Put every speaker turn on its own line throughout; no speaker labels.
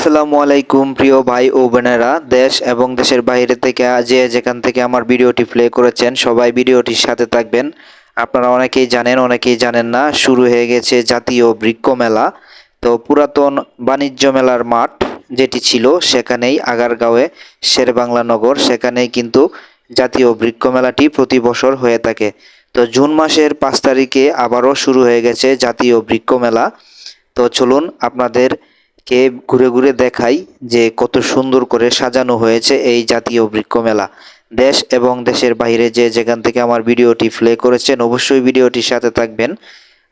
আসসালামু আলাইকুম প্রিয় ভাই ও বোনেরা, দেশ এবং দেশের বাইরে থেকে যেখান থেকে আমার ভিডিওটি প্লে করেছেন সবাই ভিডিওটির সাথে থাকবেন। আপনারা অনেকেই জানেন না, শুরু হয়ে গেছে জাতীয় বৃক্ষ মেলা। তো পুরাতন বাণিজ্য মেলার মাঠ যেটি ছিল সেখানেই আগারগাঁওয়ে শেরেবাংলা নগর, সেখানেই কিন্তু জাতীয় বৃক্ষ মেলাটি প্রতি বছর হয়ে থাকে। তো জুন মাসের 5 তারিখে আবারও শুরু হয়ে গেছে জাতীয় বৃক্ষ মেলা। তো চলুন আপনাদেরকে ঘুরে ঘুরে দেখাই যে কত সুন্দর করে সাজানো হয়েছে এই জাতীয় বৃক্ষ মেলা। দেশ এবং দেশের বাইরে যেখান থেকে আমার ভিডিওটি প্লে করেছেন অবশ্যই ভিডিওটির সাথে থাকবেন।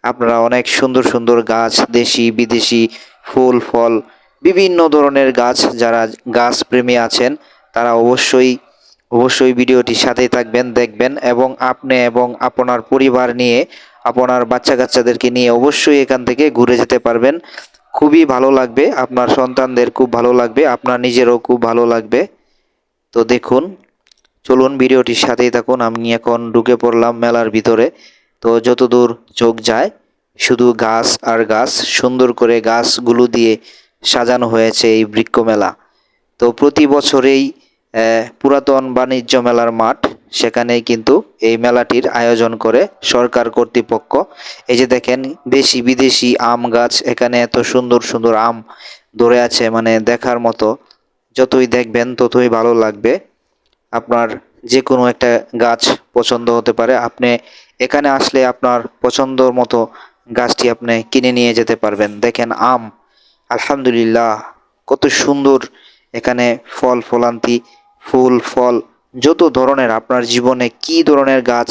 আপনারা অনেক সুন্দর সুন্দর গাছ, দেশি বিদেশি ফুল ফল বিভিন্ন ধরনের গাছ, যারা গাছ প্রেমী আছেন তারা অবশ্যই ভিডিওটির সাথেই থাকবেন, দেখবেন এবং আপনি এবং আপনার পরিবার নিয়ে, আপনার বাচ্চা কাচ্চাদেরকে নিয়ে অবশ্যই এখান থেকে ঘুরে যেতে পারবেন। খুবই ভালো লাগবে, আপনার সন্তানদের খুব ভালো লাগবে, আপনার নিজেরও খুব ভালো লাগবে। তো দেখুন, চলুন ভিডিওটির সাথেই থাকুন। আমি এখন ঢুকে পড়লাম মেলার ভিতরে। তো যতদূর চোখ যায় শুধু গাছ আর গাছ, সুন্দর করে গাছগুলো দিয়ে সাজানো হয়েছে এই বৃক্ষ মেলা। তো প্রতি বছরেই পুরাতন বাণিজ্য মেলার মাঠ, সেখানেই কিন্তু এই মেলাটির আয়োজন করে সরকার কর্তৃপক্ষ। এই যে দেখেন দেশি বিদেশি আম গাছ, এখানে এত সুন্দর সুন্দর আম ধরে আছে, মানে দেখার মতো। যতই দেখবেন ততই ভালো লাগবে। আপনার যে কোনো একটা গাছ পছন্দ হতে পারে, আপনি এখানে আসলে আপনার পছন্দের মতো গাছটি আপনি কিনে নিয়ে যেতে পারবেন। দেখেন আম, আলহামদুলিল্লাহ কত সুন্দর এখানে ফল ফলান্তি, ফুল ফল যত ধরনের আপনার জীবনে কি ধরনের গাছ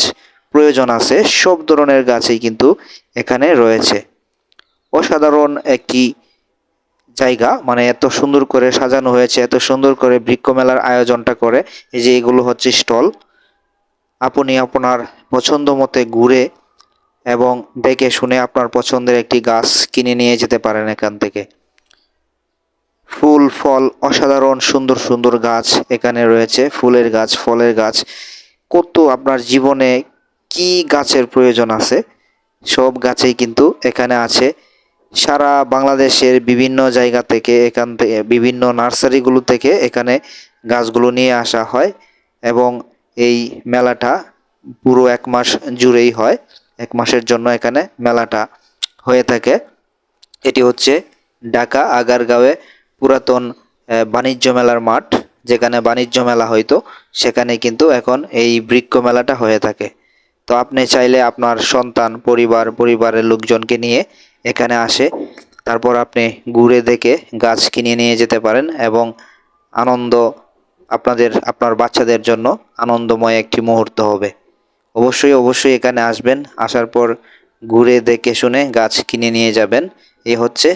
প্রয়োজন আছে সব ধরনের গাছই কিন্তু এখানে রয়েছে। অসাধারণ একটি জায়গা, মানে এত সুন্দর করে সাজানো হয়েছে, এত সুন্দর করে বৃক্ষ মেলার আয়োজনটা করে। এই যে এগুলো হচ্ছে স্টল, আপনি আপনার পছন্দ মতে ঘুরে এবং দেখে শুনে আপনার পছন্দের একটি গাছ কিনে নিয়ে যেতে পারেন এখান থেকে। ফুল ফল অসাধারণ সুন্দর সুন্দর গাছ এখানে রয়েছে, ফুলের গাছ, ফলের গাছ, কত আপনার জীবনে কি গাছের প্রয়োজন আছে সব গাছেই কিন্তু এখানে আছে। সারা বাংলাদেশের বিভিন্ন জায়গা থেকে, এখান থেকে বিভিন্ন নার্সারিগুলো থেকে এখানে গাছগুলো নিয়ে আসা হয় এবং এই মেলাটা পুরো 1 মাস জুড়েই হয়। 1 মাসের জন্য এখানে মেলাটা হয়ে থাকে। এটি হচ্ছে ঢাকা আগারগাঁওয়ে পুরাতন বাণিজ্য মেলার মাঠ, যেখানে বাণিজ্য মেলা হয়তো সেখানে কিন্তু এখন এই বৃক্ষ মেলাটা হয়ে থাকে। তো আপনি চাইলে আপনার সন্তান পরিবারের লোকজনকে নিয়ে এখানে আসে, তারপর আপনি ঘুরে দেখে গাছ কিনে নিয়ে যেতে পারেন এবং আনন্দ, আপনার বাচ্চাদের জন্য আনন্দময় একটি মুহূর্ত হবে। অবশ্যই এখানে আসবেন, আসার পর ঘুরে দেখে শুনে গাছ কিনে নিয়ে যাবেন। এই হচ্ছে